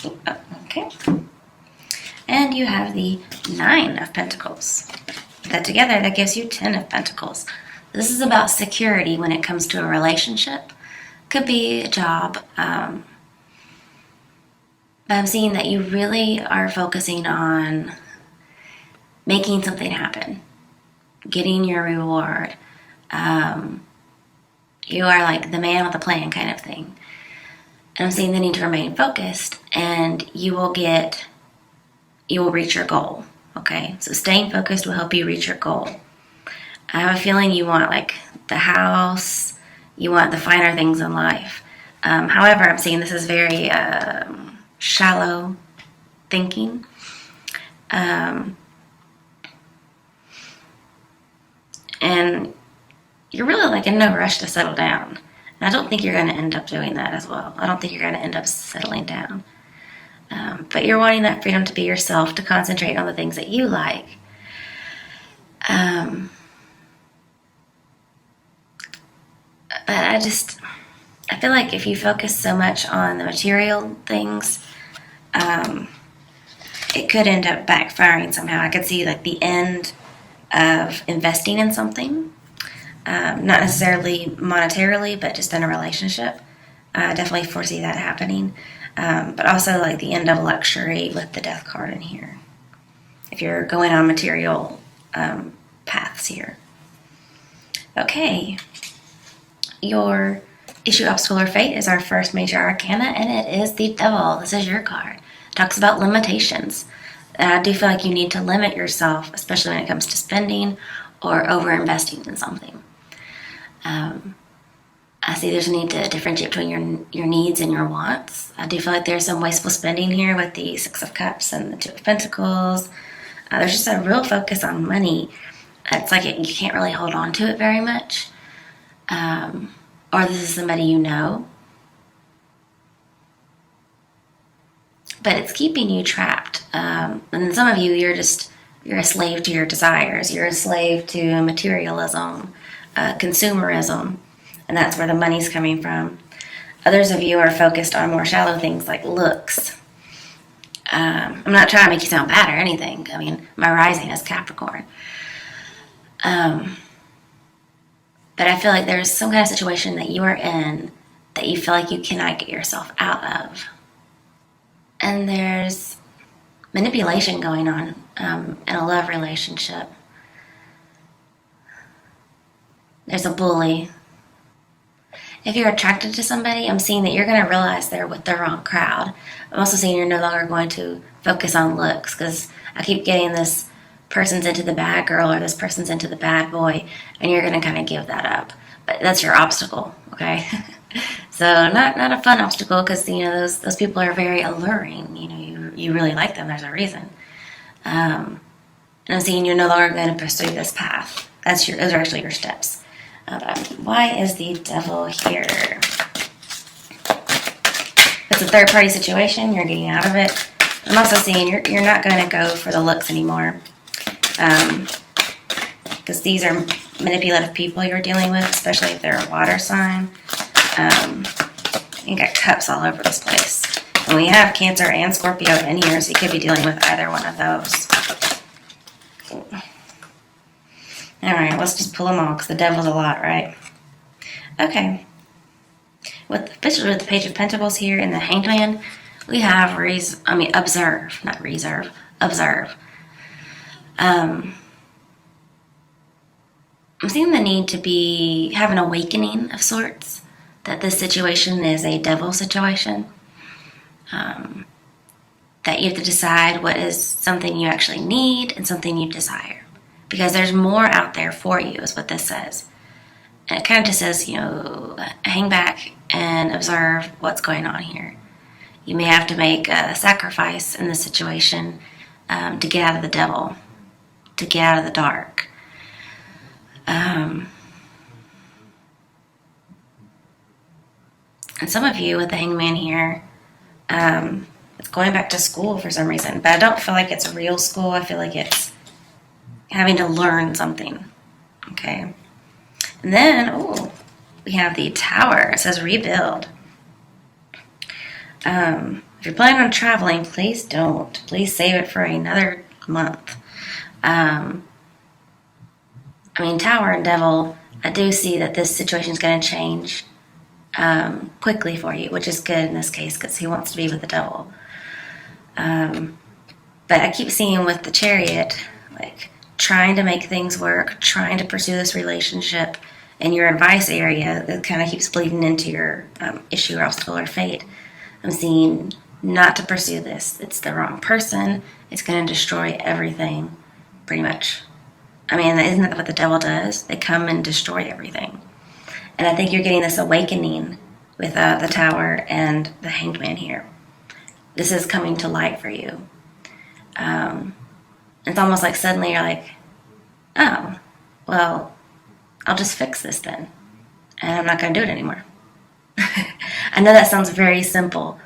Okay. And you have the 9 of Pentacles. That together, that gives you 10 of Pentacles. This is about security when it comes to a relationship. Could be a job. But I'm seeing that you really are focusing on making something happen. Getting your reward. You are like the man with a plan kind of thing. And I'm seeing the need to remain focused, and you will reach your goal. Okay, so staying focused will help you reach your goal. I have a feeling you want like the house, you want the finer things in life. However, I'm seeing this is very shallow thinking. And you're really like in no rush to settle down. And I don't think you're going to end up doing that as well. I don't think you're going to end up settling down. But you're wanting that freedom to be yourself, to concentrate on the things that you like. But I feel like if you focus so much on the material things, it could end up backfiring somehow. I could see like the end of investing in something, not necessarily monetarily, but just in a relationship. I definitely foresee that happening. But also like the end of luxury with the Death card in here. If you're going on material paths here. Okay. Your issue, obstacle, or fate is our first major arcana, and it is the Devil. This is your card. It talks about limitations. I do feel like you need to limit yourself, especially when it comes to spending or over-investing in something. I see there's a need to differentiate between your needs and your wants. I do feel like there's some wasteful spending here with the 6 of Cups and the 2 of Pentacles. There's just a real focus on money. It's like you can't really hold on to it very much. Or this is somebody you know. But it's keeping you trapped. And then some of you, you're a slave to your desires. You're a slave to materialism, consumerism. And that's where the money's coming from. Others of you are focused on more shallow things like looks. I'm not trying to make you sound bad or anything. I mean, my rising is Capricorn. But I feel like there's some kind of situation that you are in that you feel like you cannot get yourself out of. And there's manipulation going on in a love relationship. There's a bully. If you're attracted to somebody, I'm seeing that you're going to realize they're with the wrong crowd. I'm also seeing you're no longer going to focus on looks, because I keep getting this person's into the bad girl or this person's into the bad boy, and you're going to kind of give that up. But that's your obstacle, okay? So not a fun obstacle, because those people are very alluring. You really like them. There's a reason. And I'm seeing you're no longer going to pursue this path. Those are actually your steps. Why is the Devil here? It's a third-party situation. You're getting out of it. I'm also seeing you're not going to go for the looks anymore, because these are manipulative people you're dealing with, especially if they're a water sign. You got cups all over this place. And we have Cancer and Scorpio in here, so you could be dealing with either one of those. Alright, let's just pull them all, because the Devil's a lot, right? Okay. Especially with the Page of Pentacles here and the Hanged Man, we have observe, not reserve, observe. I'm seeing the need to have an awakening of sorts, that this situation is a Devil situation. That you have to decide what is something you actually need and something you desire. Because there's more out there for you, is what this says. And it kind of just says, hang back and observe what's going on here. You may have to make a sacrifice in this situation to get out of the Devil, to get out of the dark. And some of you with the Hangman here, it's going back to school for some reason. But I don't feel like it's real school. I feel like it's having to learn something. Okay. And then, we have the Tower. It says rebuild. If you're planning on traveling, please don't. Please save it for another month. I mean, Tower and Devil, I do see that this situation is going to change quickly for you, which is good in this case because he wants to be with the Devil. But I keep seeing with the Chariot, like trying to make things work, trying to pursue this relationship in your advice area that kind of keeps bleeding into your issue or obstacle or fate. I'm seeing not to pursue this. It's the wrong person. It's going to destroy everything, pretty much. I mean, isn't that what the Devil does? They come and destroy everything. And I think you're getting this awakening with the Tower and the Hanged Man here. This is coming to light for you. It's almost like suddenly you're like, oh, well, I'll just fix this then. And I'm not going to do it anymore. I know that sounds very simple.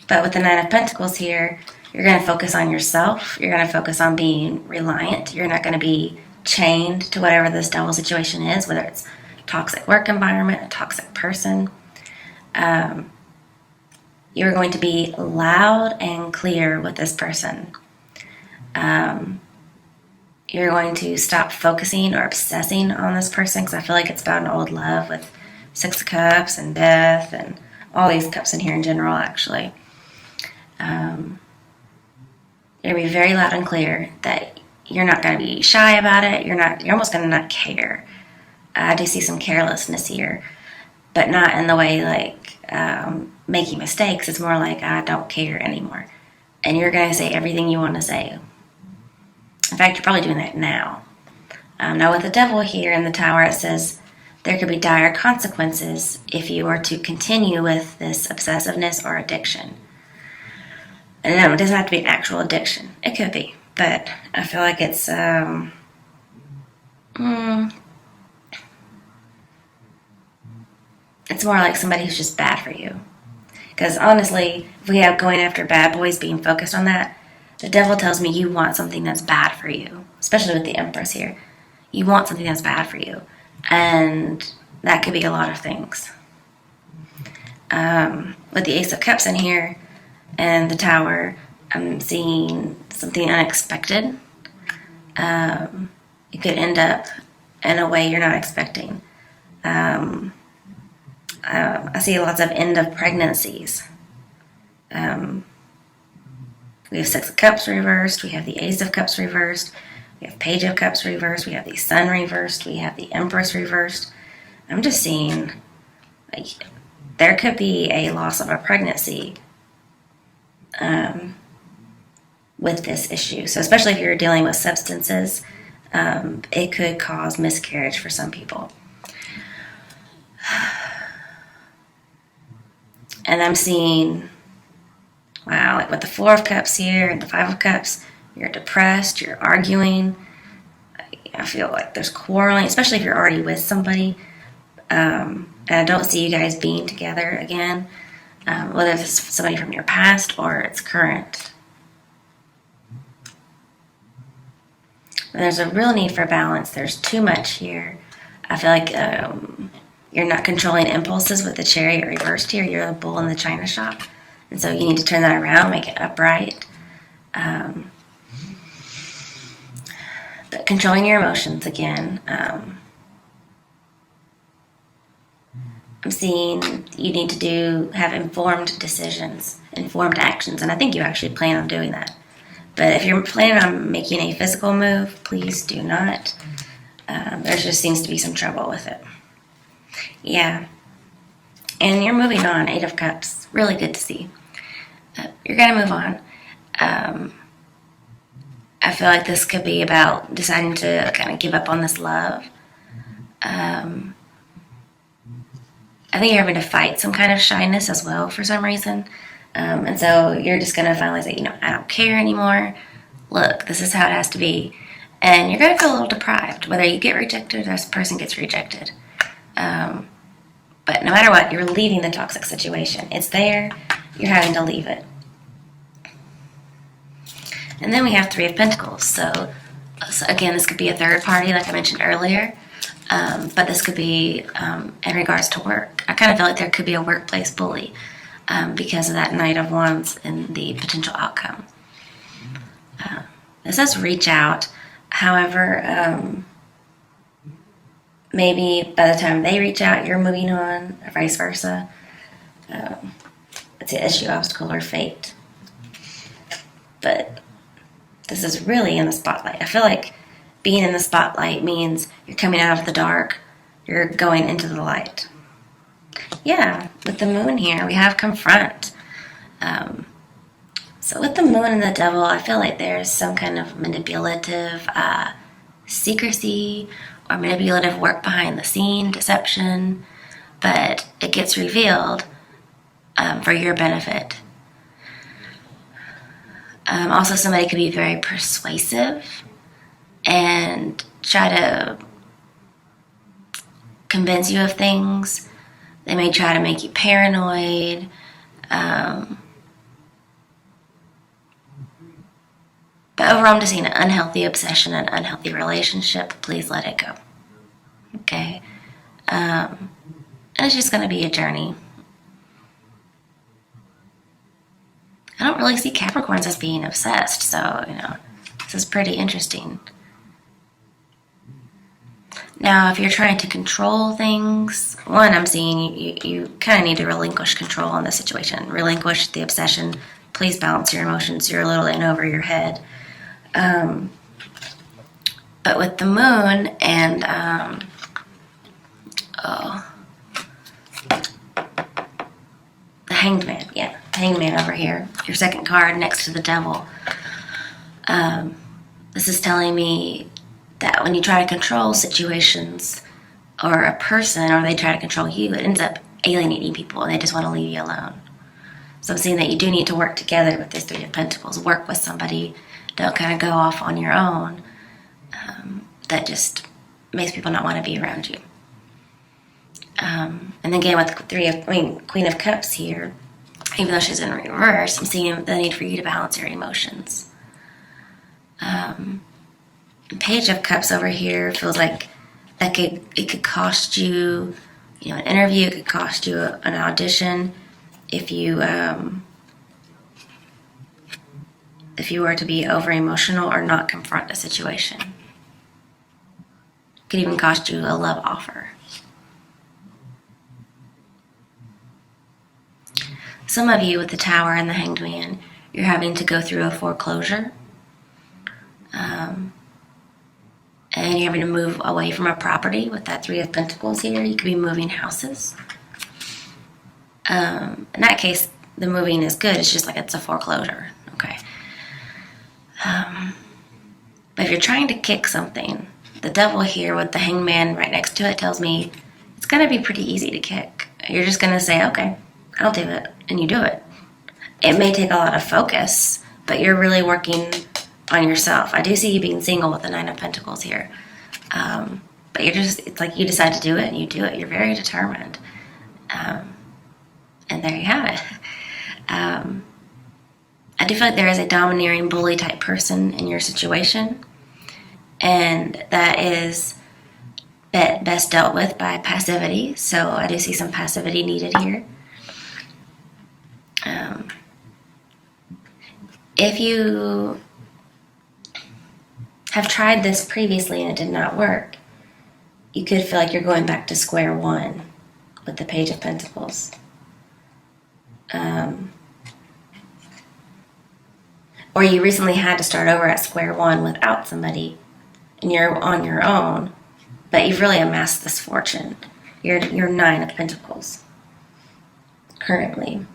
But with the Nine of Pentacles here, you're going to focus on yourself. You're going to focus on being reliant. You're not going to be chained to whatever this Devil situation is, whether it's toxic work environment, a toxic person. You're going to be loud and clear with this person. You're going to stop focusing or obsessing on this person, because I feel like it's about an old love with Six of Cups and Death and all these cups in here in general, actually. You're going to be very loud and clear that you're not going to be shy about it. You're almost going to not care. I do see some carelessness here, but not in the way like making mistakes. It's more like I don't care anymore. And you're going to say everything you want to say. In fact, you're probably doing that now. Now with the Devil here in the Tower, it says there could be dire consequences if you were to continue with this obsessiveness or addiction. And no, it doesn't have to be an actual addiction. It could be. But I feel like it's it's more like somebody who's just bad for you. Because honestly, if we have going after bad boys, being focused on that, the Devil tells me you want something that's bad for you. Especially with the Empress here. You want something that's bad for you. And that could be a lot of things. With the Ace of Cups in here and the Tower, I'm seeing something unexpected. It could end up in a way you're not expecting. I see lots of end of pregnancies. We have Six of Cups reversed. We have the Ace of Cups reversed. We have Page of Cups reversed. We have the Sun reversed. We have the Empress reversed. I'm just seeing like there could be a loss of a pregnancy with this issue. So especially if you're dealing with substances, it could cause miscarriage for some people. And I'm seeing, wow, like with the Four of Cups here and the Five of Cups, you're depressed, you're arguing. I feel like there's quarreling, especially if you're already with somebody. And I don't see you guys being together again, whether it's somebody from your past or it's current. And there's a real need for balance. There's too much here. I feel like you're not controlling impulses with the Chariot reversed here. You're a bull in the china shop. And so you need to turn that around, make it upright. But controlling your emotions again. I'm seeing you need to have informed decisions, informed actions. And I think you actually plan on doing that. But if you're planning on making a physical move, please do not. There just seems to be some trouble with it. Yeah. And you're moving on, Eight of Cups. Really good to see. You're going to move on. I feel like this could be about deciding to kind of give up on this love. I think you're having to fight some kind of shyness as well for some reason. And so you're just going to finally say, I don't care anymore. Look, this is how it has to be. And you're going to feel a little deprived, whether you get rejected or this person gets rejected. But no matter what, you're leaving the toxic situation. It's there. You're having to leave it. And then we have Three of Pentacles. So again, this could be a third party, like I mentioned earlier. But this could be in regards to work. I kind of feel like there could be a workplace bully. because of that Knight of Wands and the potential outcome. It says reach out. However, maybe by the time they reach out, you're moving on, or vice versa. It's an issue, obstacle, or fate. But this is really in the spotlight. I feel like being in the spotlight means you're coming out of the dark, you're going into the light. Yeah, with the moon here, we have confront. So with the moon and the devil, I feel like there's some kind of manipulative secrecy or manipulative work behind the scene, deception, but it gets revealed for your benefit. Also, somebody could be very persuasive and try to convince you of things. They may try to make you paranoid. But overall, I'm just seeing an unhealthy obsession, an unhealthy relationship. Please let it go. Okay? And it's just going to be a journey. I don't really see Capricorns as being obsessed, so, this is pretty interesting. Now, if you're trying to control things, one, I'm seeing you kind of need to relinquish control on the situation. Relinquish the obsession. Please balance your emotions. You're a little in over your head. But with the moon and, the Hanged Man, yeah, Hanged Man over here, your second card next to the devil. This is telling me that when you try to control situations or a person, or they try to control you, it ends up alienating people and they just want to leave you alone. So I'm seeing that you do need to work together with this Three of Pentacles. Work with somebody. Don't kind of go off on your own. That just makes people not want to be around you. And again, with the Queen of Cups here, even though she's in reverse, I'm seeing the need for you to balance your emotions. Page of Cups over here feels like it could cost you, an interview. It could cost you an audition if you were to be over emotional or not confront a situation. It could even cost you a love offer. Some of you with the Tower and the Hanged Man, you're having to go through a foreclosure. And you're having to move away from a property with that Three of Pentacles here. You could be moving houses. In that case, the moving is good. It's just like it's a foreclosure. Okay. But if you're trying to kick something, the devil here with the Hanged Man right next to it tells me it's going to be pretty easy to kick. You're just going to say, okay, I'll do it. And you do it. It may take a lot of focus, but you're really working on yourself. I do see you being single with the Nine of Pentacles here. But it's like you decide to do it and you do it. You're very determined. And there you have it. I do feel like there is a domineering bully type person in your situation. And that is best dealt with by passivity. So I do see some passivity needed here. If you have tried this previously and it did not work, you could feel like you're going back to square one with the Page of Pentacles. Or you recently had to start over at square one without somebody and you're on your own, but you've really amassed this fortune. You're Nine of Pentacles currently.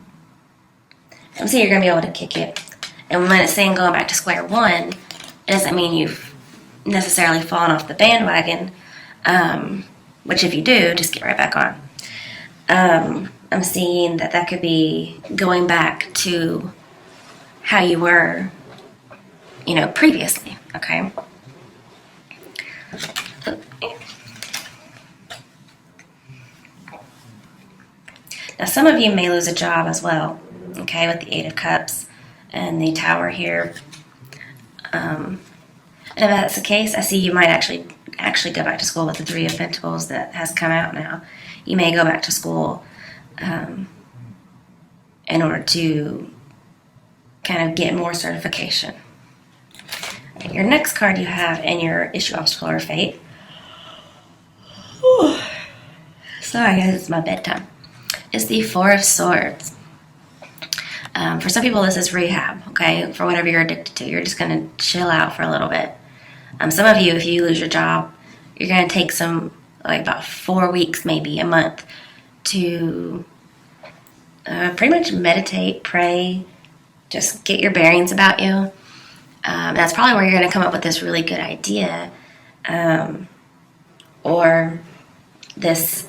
I'm saying you're going to be able to kick it. And when it's saying going back to square one, it doesn't mean you've necessarily fallen off the bandwagon, which if you do, just get right back on. I'm seeing that could be going back to how you were, previously, okay? Now, some of you may lose a job as well, okay, with the Eight of Cups and the Tower here. And if that's the case, I see you might actually go back to school with the Three of Pentacles that has come out now. You may go back to school in order to kind of get more certification. Your next card you have in your issue, obstacle, or fate. Sorry guys, it's my bedtime. Is the Four of Swords. For some people this is rehab, okay, for whatever you're addicted to. You're just going to chill out for a little bit. Some of you, if you lose your job, you're going to take some, like about 4 weeks, maybe a month, to pretty much meditate, pray, just get your bearings about you. That's probably where you're going to come up with this really good idea, or this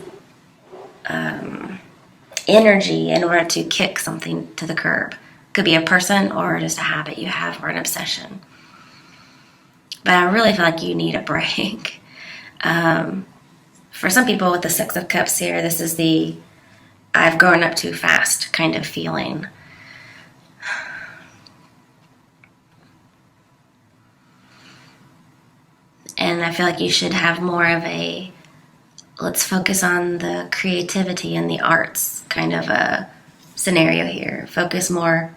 energy in order to kick something to the curb. Could be a person or just a habit you have or an obsession. But I really feel like you need a break. For some people with the Six of Cups here, this is the I've grown up too fast kind of feeling. And I feel like you should have more of a let's focus on the creativity and the arts kind of a scenario here. Focus more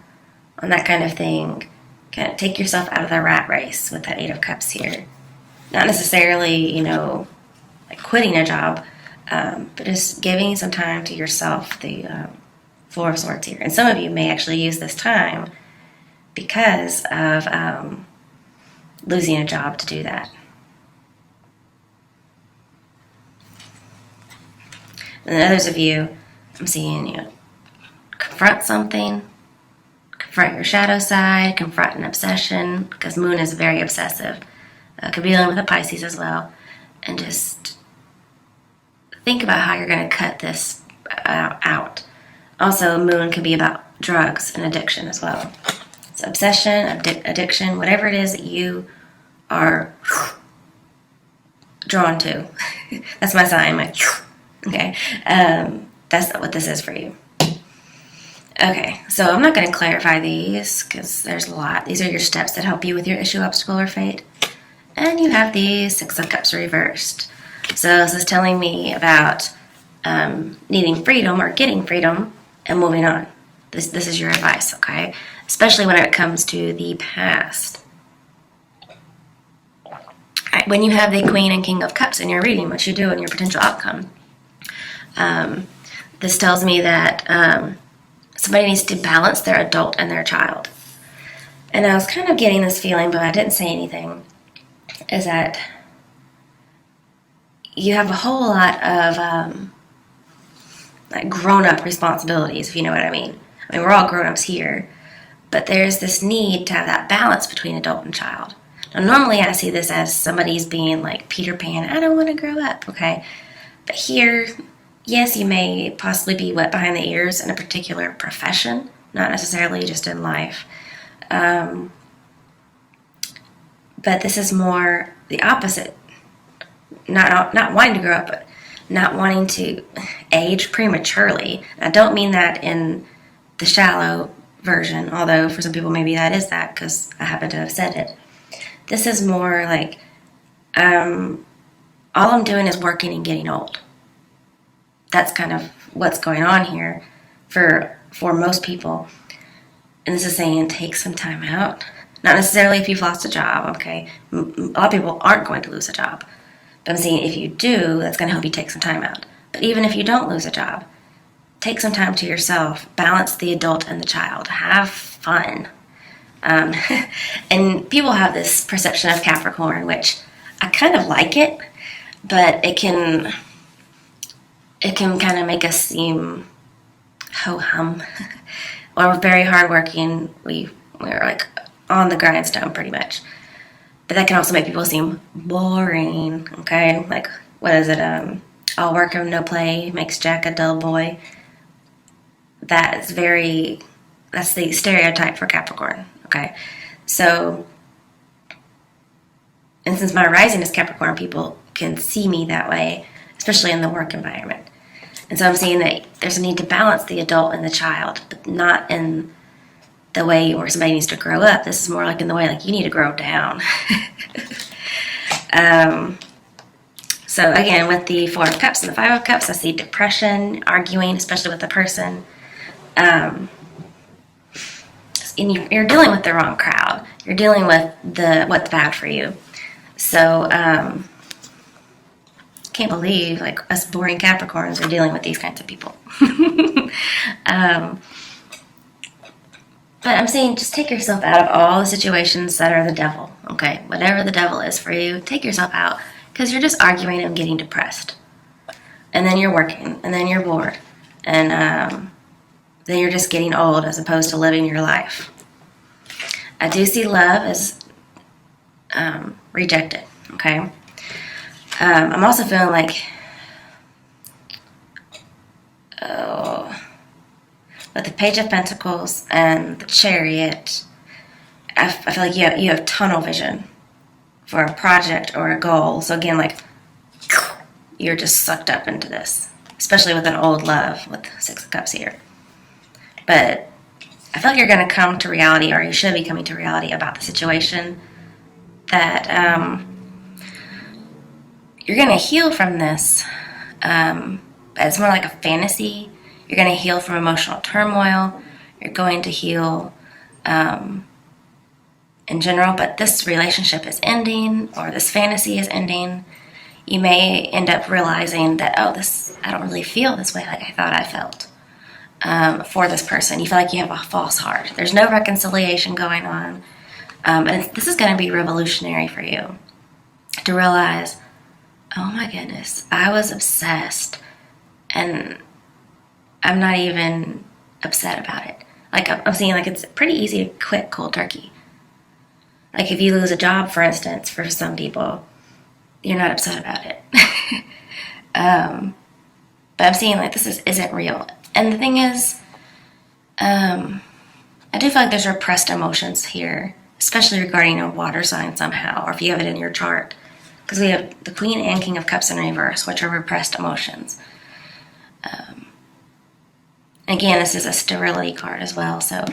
on that kind of thing. Kind of take yourself out of the rat race with that Eight of Cups here. Not necessarily, like quitting a job, but just giving some time to yourself, the Four of Swords here. And some of you may actually use this time because of losing a job to do that. And then others of you, I'm seeing, confront something, confront your shadow side, confront an obsession, because Moon is very obsessive. Could be dealing with a Pisces as well. And just think about how you're going to cut this out. Also, Moon could be about drugs and addiction as well. So obsession, addiction, whatever it is that you are drawn to. That's my sign, okay. That's what this is for you. Okay, so I'm not going to clarify these because there's a lot. These are your steps that help you with your issue, obstacle, or fate. And you have the Six of Cups reversed. So this is telling me about needing freedom or getting freedom and moving on. This is your advice, okay? Especially when it comes to the past. All right, when you have the Queen and King of Cups in your reading, what you do and your potential outcome, this tells me that somebody needs to balance their adult and their child. And I was kind of getting this feeling, but I didn't say anything, is that you have a whole lot of like grown-up responsibilities, if you know what I mean. I mean, we're all grown-ups here, but there's this need to have that balance between adult and child. Now, normally I see this as somebody's being like Peter Pan, I don't want to grow up, okay? But here, yes, you may possibly be wet behind the ears in a particular profession, not necessarily just in life. But this is more the opposite. Not wanting to grow up, but not wanting to age prematurely. I don't mean that in the shallow version, although for some people maybe that is that because I happen to have said it. This is more like all I'm doing is working and getting old. That's kind of what's going on here for most people. And this is saying take some time out. Not necessarily if you've lost a job, okay? A lot of people aren't going to lose a job. But I'm saying if you do, that's going to help you take some time out. But even if you don't lose a job, take some time to yourself. Balance the adult and the child. Have fun. And people have this perception of Capricorn, which I kind of like it, but it can kind of make us seem ho-hum or very hardworking. We're like on the grindstone pretty much. But that can also make people seem boring, okay? Like, what is it? All work and no play makes Jack a dull boy. That's the stereotype for Capricorn, okay? So, and since my rising is Capricorn, people can see me that way, especially in the work environment. And so I'm seeing that there's a need to balance the adult and the child, but not in the way where somebody needs to grow up. This is more like in the way like you need to grow down. So again, with the Four of Cups and the Five of Cups, I see depression, arguing, especially with the person. you're dealing with the wrong crowd. You're dealing with what's bad for you. So, can't believe like us boring Capricorns are dealing with these kinds of people. But I'm saying just take yourself out of all the situations that are the devil, okay? Whatever the devil is for you, take yourself out because you're just arguing and getting depressed. And then you're working, and then you're bored. And then you're just getting old as opposed to living your life. I do see love as rejected, okay? I'm also feeling like, with the Page of Pentacles and the Chariot, I feel like you have tunnel vision for a project or a goal. So again, like, you're just sucked up into this, especially with an old love with 6 of Cups here. But I feel like you're going to come to reality, or you should be coming to reality about the situation, that you're going to heal from this. It's more like a fantasy. You're going to heal from emotional turmoil. You're going to heal in general, but this relationship is ending, or this fantasy is ending. You may end up realizing that, I don't really feel this way like I thought I felt for this person. You feel like you have a false heart. There's no reconciliation going on. And this is going to be revolutionary for you to realize, oh my goodness, I was obsessed and I'm not even upset about it. Like, I'm seeing like it's pretty easy to quit cold turkey. Like if you lose a job, for instance, for some people, you're not upset about it. But I'm seeing like this isn't real. And the thing is, I do feel like there's repressed emotions here, especially regarding a water sign somehow, or if you have it in your chart. Because we have the Queen and King of Cups in reverse, which are repressed emotions. Again, this is a sterility card as well. So,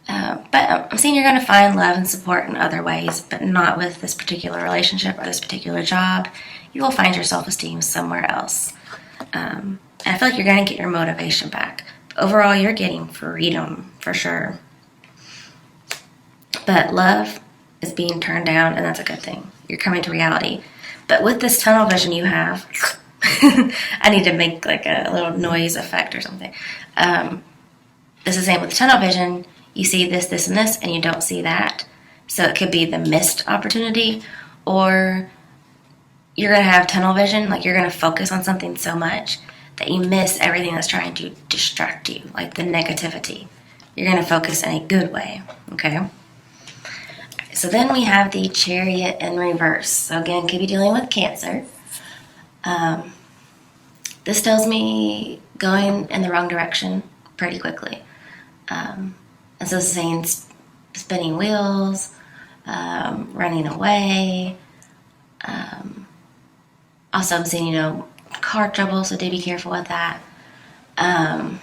but I'm seeing you're going to find love and support in other ways, but not with this particular relationship or this particular job. You will find your self-esteem somewhere else. And I feel like you're going to get your motivation back. But overall, you're getting freedom for sure. But love is being turned down, and that's a good thing. You're coming to reality. But with this tunnel vision you have, I need to make like a little noise effect or something. This is the same with tunnel vision. You see this, and this, and you don't see that. So it could be the missed opportunity, or you're going to have tunnel vision, like you're going to focus on something so much that you miss everything that's trying to distract you, like the negativity. You're going to focus in a good way, okay? So then we have the Chariot in reverse. So again, could be dealing with Cancer. This tells me going in the wrong direction pretty quickly. And so it's saying spinning wheels, running away. Also, I'm seeing, car trouble, so do be careful with that. I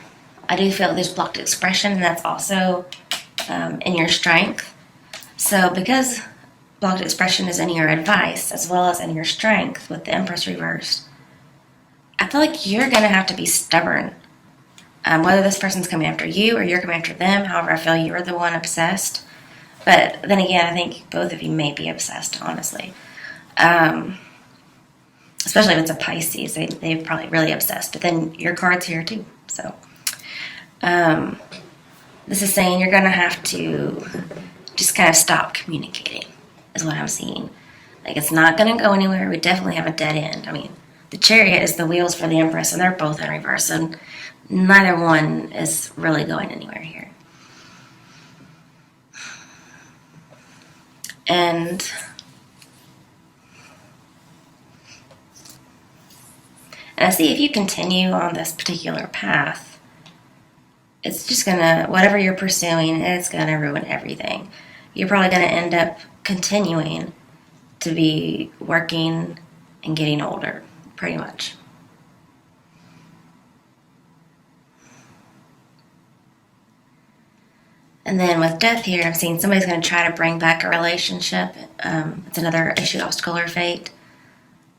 do feel like there's blocked expression, and that's also in your strength. So because blocked expression is in your advice as well as in your strength with the Empress reversed, I feel like you're going to have to be stubborn. Whether this person's coming after you or you're coming after them, however, I feel you're the one obsessed. But then again, I think both of you may be obsessed, honestly. Especially if it's a Pisces, they're probably really obsessed. But then your card's here too. So this is saying you're going to have to just kind of stop communicating, is what I'm seeing. Like, it's not going to go anywhere. We definitely have a dead end. I mean, the Chariot is the wheels for the Empress, and they're both in reverse, and neither one is really going anywhere here. And I see if you continue on this particular path, it's just going to, whatever you're pursuing, it's going to ruin everything. You're probably going to end up continuing to be working and getting older, pretty much. And then with death here, I'm seeing somebody's going to try to bring back a relationship. It's another issue, obstacle, or fate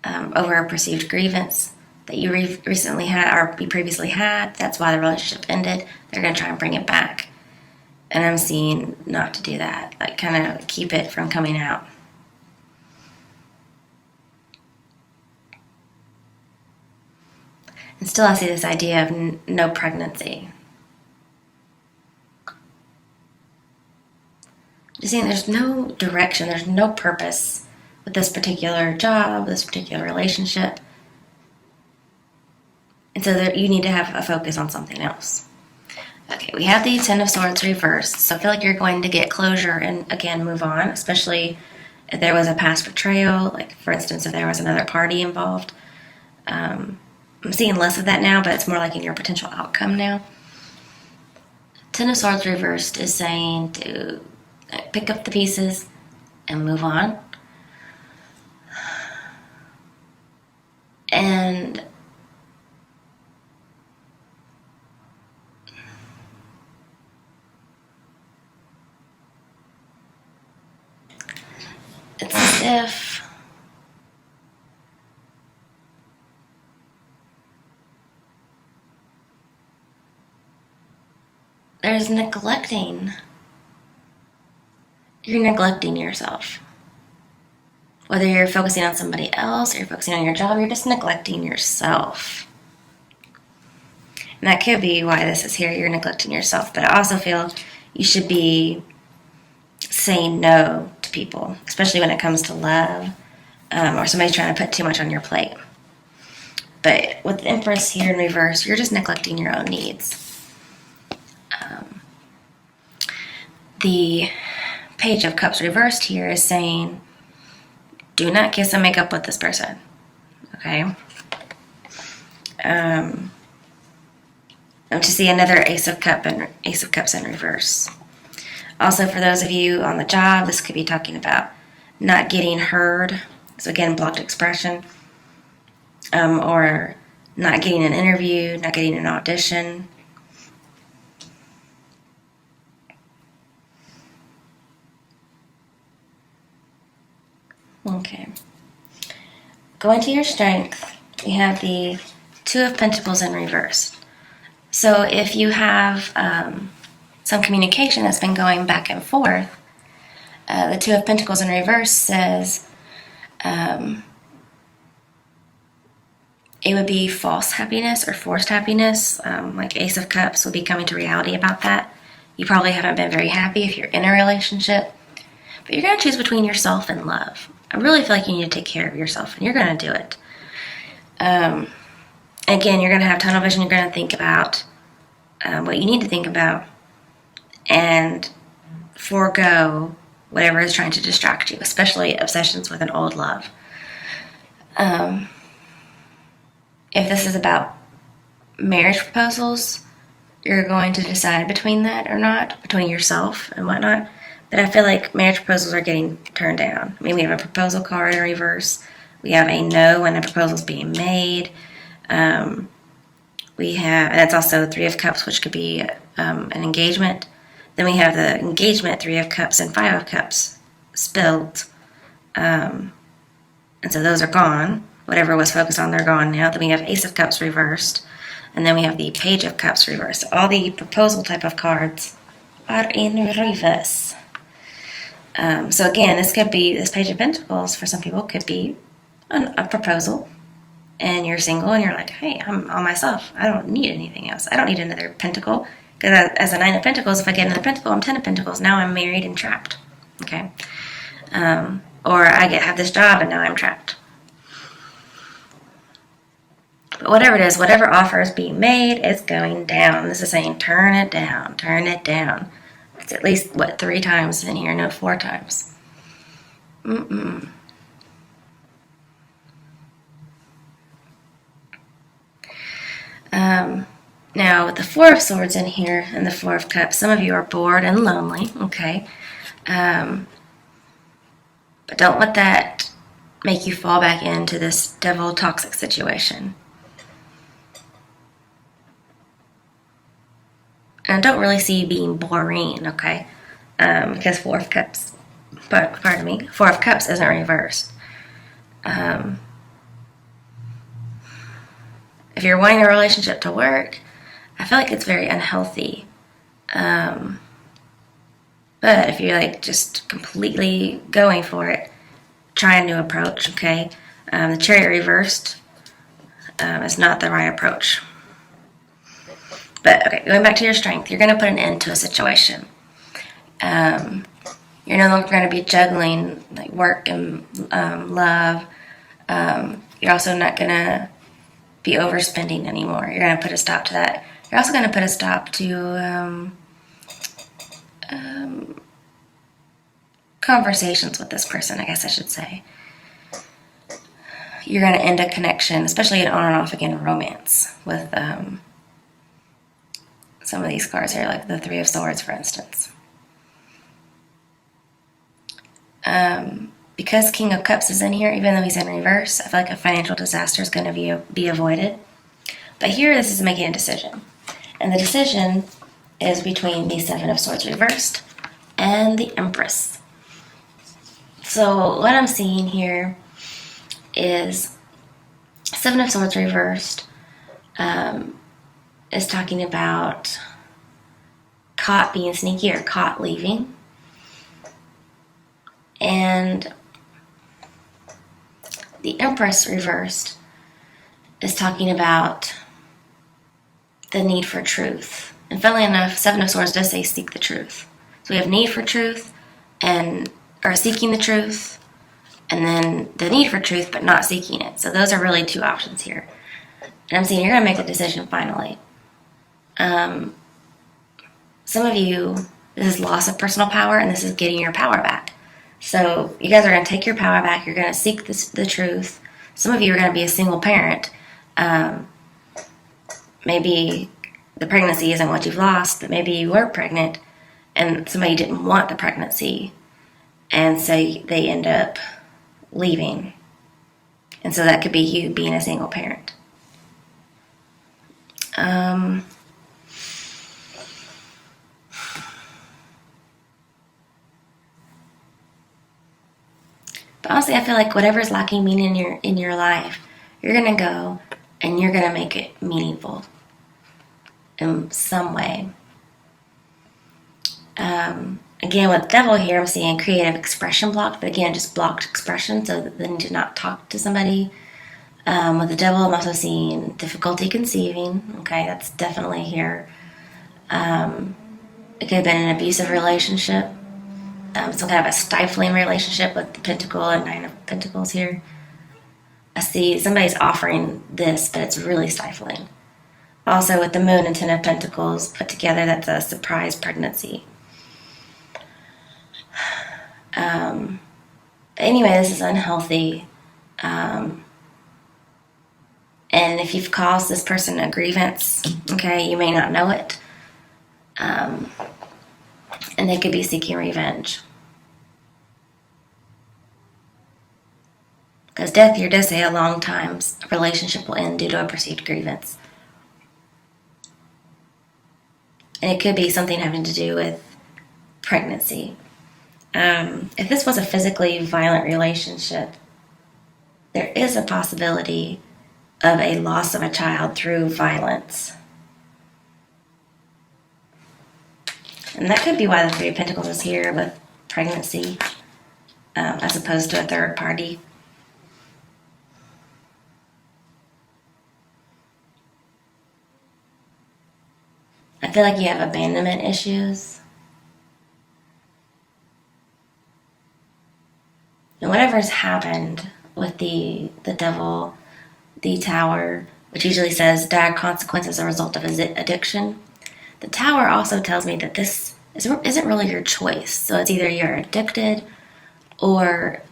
over a perceived grievance that you recently had or you previously had. That's why the relationship ended. They're going to try and bring it back. And I'm seeing not to do that. Like, kind of keep it from coming out. And still I see this idea of no pregnancy. Just seeing there's no direction, there's no purpose with this particular job, this particular relationship. And so you need to have a focus on something else. Okay, we have the Ten of Swords reversed. So I feel like you're going to get closure and, again, move on, especially if there was a past betrayal. Like, for instance, if there was another party involved. I'm seeing less of that now, but it's more like in your potential outcome now. Ten of Swords reversed is saying to pick up the pieces and move on. And it's as if there's neglecting. You're neglecting yourself. Whether you're focusing on somebody else or you're focusing on your job, you're just neglecting yourself. And that could be why this is here. You're neglecting yourself. But I also feel you should be saying no to people, especially when it comes to love, or somebody's trying to put too much on your plate. But with the Empress here in reverse, you're just neglecting your own needs. The Page of Cups reversed here is saying, do not kiss and make up with this person. Okay? I'm to see another Ace of Cups in reverse. Also, for those of you on the job, this could be talking about not getting heard. So again, blocked expression. Or not getting an interview, not getting an audition. Okay. Going to your strength, we have the Two of Pentacles in reverse. So if you have some communication that's been going back and forth, the Two of Pentacles in reverse says it would be false happiness or forced happiness. Like Ace of Cups would be coming to reality about that. You probably haven't been very happy if you're in a relationship, but you're going to choose between yourself and love. I really feel like you need to take care of yourself, and you're going to do it. Again, you're going to have tunnel vision. You're going to think about what you need to think about and forego whatever is trying to distract you, especially obsessions with an old love. If this is about marriage proposals, you're going to decide between that or not, between yourself and whatnot. But I feel like marriage proposals are getting turned down. I mean, we have a proposal card in reverse. We have a no when a proposal is being made. We have, and that's also Three of Cups, which could be an engagement. Then we have the engagement, Three of Cups and Five of Cups spilled. And so those are gone. Whatever was focused on, they're gone now. Then we have Ace of Cups reversed. And then we have the Page of Cups reversed. All the proposal type of cards are in reverse. So again, this Page of Pentacles for some people could be a proposal, and you're single and you're like, hey, I'm all myself. I don't need anything else. I don't need another pentacle, because as a Nine of Pentacles, if I get another pentacle, I'm Ten of Pentacles. Now I'm married and trapped. Okay, or I have this job and now I'm trapped. But whatever it is, whatever offer is being made, it's going down. This is saying turn it down, turn it down. It's at least, 3 times in here? No, 4 times. Now, with the Four of Swords in here and the Four of Cups, some of you are bored and lonely, okay? But don't let that make you fall back into this devil toxic situation. And I don't really see you being boring, okay? Because Four of Cups isn't reversed. If you're wanting a relationship to work, I feel like it's very unhealthy But if you're like just completely going for it, try a new approach, okay? The Chariot reversed is not the right approach. But, okay, going back to your strength, you're going to put an end to a situation. You're no longer going to be juggling like work and love. You're also not going to be overspending anymore. You're going to put a stop to that. You're also going to put a stop to conversations with this person, I guess I should say. You're going to end a connection, especially an on and off again romance with some of these cards here, like the Three of Swords, for instance. Because King of Cups is in here, even though he's in reverse, I feel like a financial disaster is going to be avoided. But here, this is making a decision. And the decision is between the Seven of Swords reversed and the Empress. So what I'm seeing here is Seven of Swords reversed is talking about caught being sneaky or caught leaving. And the Empress reversed is talking about the need for truth. And funnily enough, Seven of Swords does say seek the truth. So we have need for truth or seeking the truth, and then the need for truth but not seeking it. So those are really two options here. And I'm saying you're going to make a decision finally. Some of you, this is loss of personal power, and this is getting your power back. So you guys are going to take your power back. You're going to seek the truth. Some of you are going to be a single parent. Maybe the pregnancy isn't what you've lost, but maybe you were pregnant and somebody didn't want the pregnancy, and so they end up leaving. And so that could be you being a single parent. But honestly, I feel like whatever's lacking meaning in your life, you're going to go and you're going to make it meaningful in some way. Again, with Devil here, I'm seeing creative expression blocked, but again, just blocked expression, so that they need to not talk to somebody. With the Devil, I'm also seeing difficulty conceiving. Okay, that's definitely here. It could have been an abusive relationship. Some kind of a stifling relationship with the Pentacle and Nine of Pentacles here. I see somebody's offering this, but it's really stifling. Also, with the Moon and Ten of Pentacles put together, that's a surprise pregnancy. Anyway, this is unhealthy. And if you've caused this person a grievance, okay, you may not know it. And they could be seeking revenge. Because Death here does say a long time a relationship will end due to a perceived grievance. And it could be something having to do with pregnancy. If this was a physically violent relationship, there is a possibility of a loss of a child through violence. And that could be why the Three of Pentacles is here with pregnancy, as opposed to a third party. I feel like you have abandonment issues. And whatever's happened with the Devil, the Tower, which usually says dire consequences as a result of addiction, the Tower also tells me that this isn't really your choice. So it's either you're addicted or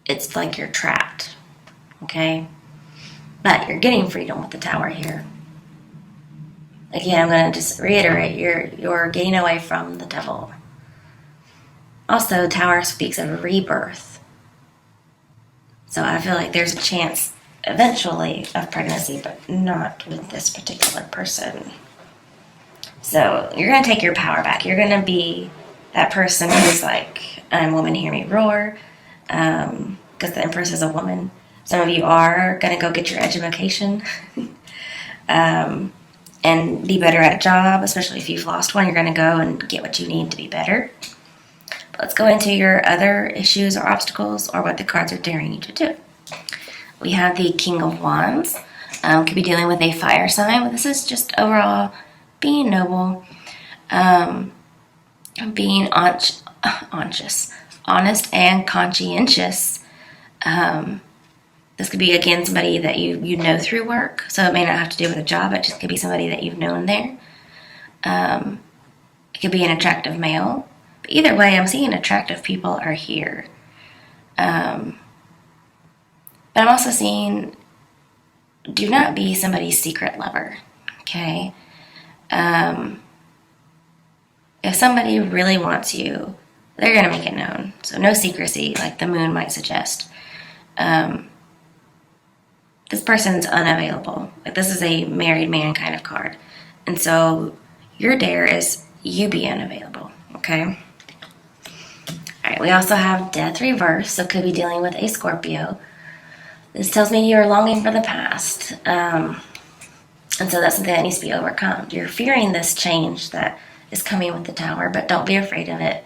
it's like you're trapped. Okay? But you're getting freedom with the Tower here. Again, I'm going to just reiterate, you're getting away from the Devil. Also, Tower speaks of rebirth. So I feel like there's a chance eventually of pregnancy, but not with this particular person. So you're going to take your power back. You're going to be that person who's like, woman, hear me roar. Because the Empress is a woman. Some of you are going to go get your education. And and be better at a job, especially if you've lost one. You're going to go and get what you need to be better. But let's go into your other issues or obstacles, or what the cards are daring you to do. We have the King of Wands. Could be dealing with a fire sign, but this is just overall being noble, being honest and conscientious. This could be, again, somebody that you know through work, so it may not have to do with a job. It just could be somebody that you've known there. It could be an attractive male. But either way, I'm seeing attractive people are here. But I'm also seeing, do not be somebody's secret lover, okay? If somebody really wants you, they're going to make it known. So no secrecy, like the moon might suggest. This person's unavailable. Like, this is a married man kind of card. And so your dare is you be unavailable, okay? All right, we also have Death reverse, so could be dealing with a Scorpio. This tells me you're longing for the past. And so that's something that needs to be overcome. You're fearing this change that is coming with the Tower, but don't be afraid of it.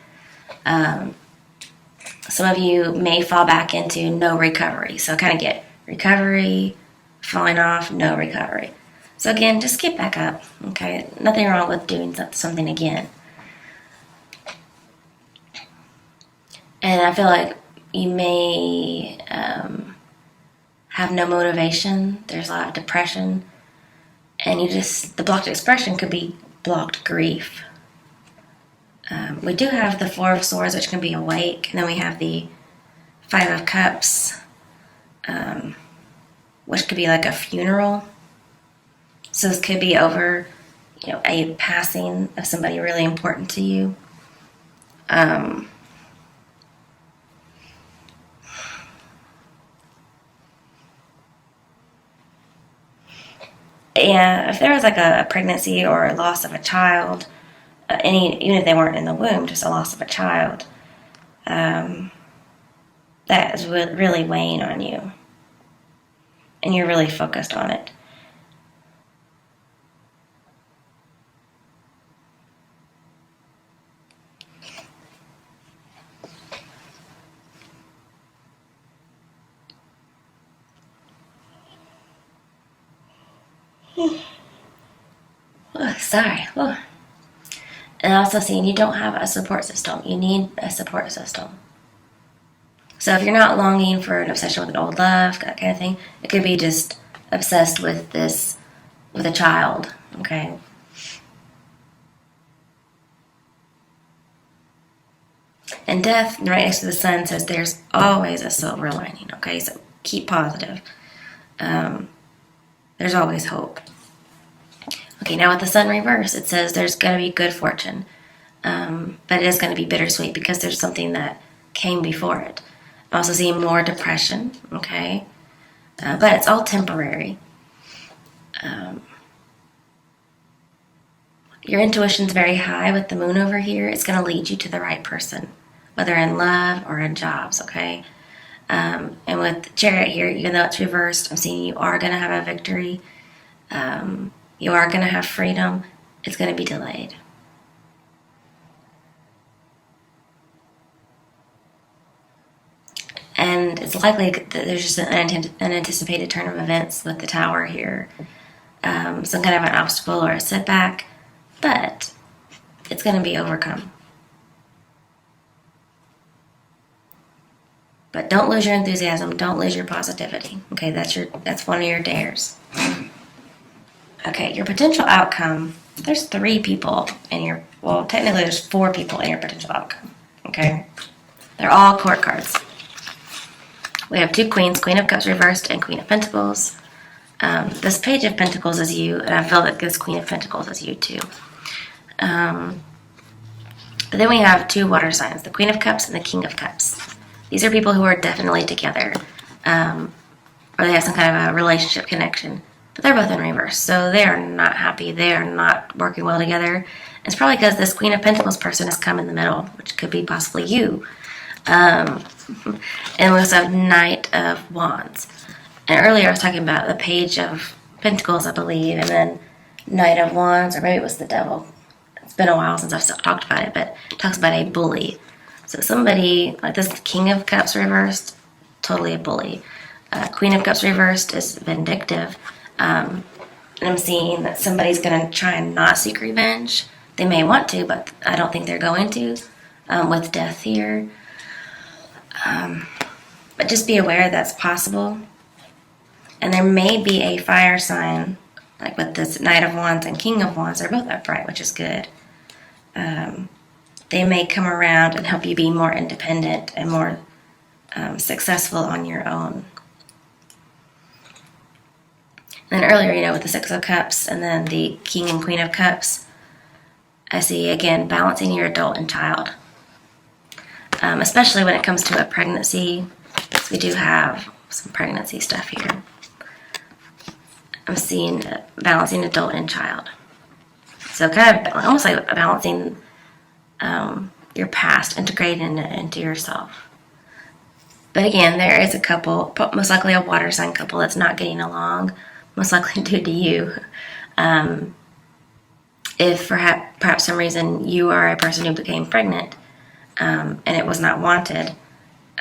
Some of you may fall back into no recovery. So kind of get recovery, falling off, no recovery. So again, just get back up, okay? Nothing wrong with doing something again. And I feel like you may have no motivation. There's a lot of depression. And the blocked expression could be blocked grief. We do have the Four of Swords, which can be awake. And then we have the Five of Cups, which could be like a funeral. So this could be over, a passing of somebody really important to you. And if there was like a pregnancy or a loss of a child, even if they weren't in the womb, just a loss of a child, that is really weighing on you. And you're really focused on it. Oh, sorry. Oh. And also seeing you don't have a support system. You need a support system. So if you're not longing for an obsession with an old love, that kind of thing, it could be just obsessed with a child, okay? And Death, right next to the Sun, says there's always a silver lining, okay? So keep positive. There's always hope. Okay, now with the Sun reverse, it says there's going to be good fortune. But it is going to be bittersweet because there's something that came before it. I'm also seeing more depression, okay? But it's all temporary. Your intuition's very high with the moon over here. It's going to lead you to the right person, whether in love or in jobs, okay? And with Chariot here, even though it's reversed, I'm seeing you are going to have a victory. You are going to have freedom. It's going to be delayed. And it's likely that there's just an unanticipated turn of events with the Tower here. Some kind of an obstacle or a setback. But it's going to be overcome. But don't lose your enthusiasm. Don't lose your positivity. Okay, that's one of your dares. Okay, your potential outcome. There's 3 people in technically there's 4 people in your potential outcome. Okay, they're all court cards. We have 2 queens, Queen of Cups reversed and Queen of Pentacles. This Page of Pentacles is you, and I feel that this Queen of Pentacles is you too. But then we have 2 water signs, the Queen of Cups and the King of Cups. These are people who are definitely together, or they have some kind of a relationship connection. But they're both in reverse, so they are not happy. They are not working well together. It's probably because this Queen of Pentacles person has come in the middle, which could be possibly you. And we also have Knight of Wands. And earlier I was talking about the Page of Pentacles, I believe, and then Knight of Wands, or maybe it was the Devil. It's been a while since I've talked about it, but it talks about a bully. So somebody like this King of Cups reversed, totally a bully. Queen of Cups reversed is vindictive. And I'm seeing that somebody's going to try and not seek revenge. They may want to, but I don't think they're going to, with death here. But just be aware that's possible. And there may be a fire sign, like with this Knight of Wands and King of Wands. They're both upright, which is good. They may come around and help you be more independent and more successful on your own. And then earlier, with the Six of Cups and then the King and Queen of Cups, I see, again, balancing your adult and child. Especially when it comes to a pregnancy. We do have some pregnancy stuff here. I'm seeing balancing adult and child. So kind of almost like balancing your past, integrating it into yourself. But again, there is a couple, most likely a water sign couple, that's not getting along, most likely due to you. If for perhaps some reason you are a person who became pregnant and it was not wanted,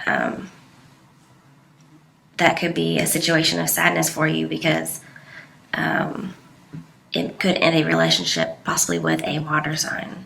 that could be a situation of sadness for you because it could end a relationship possibly with a water sign.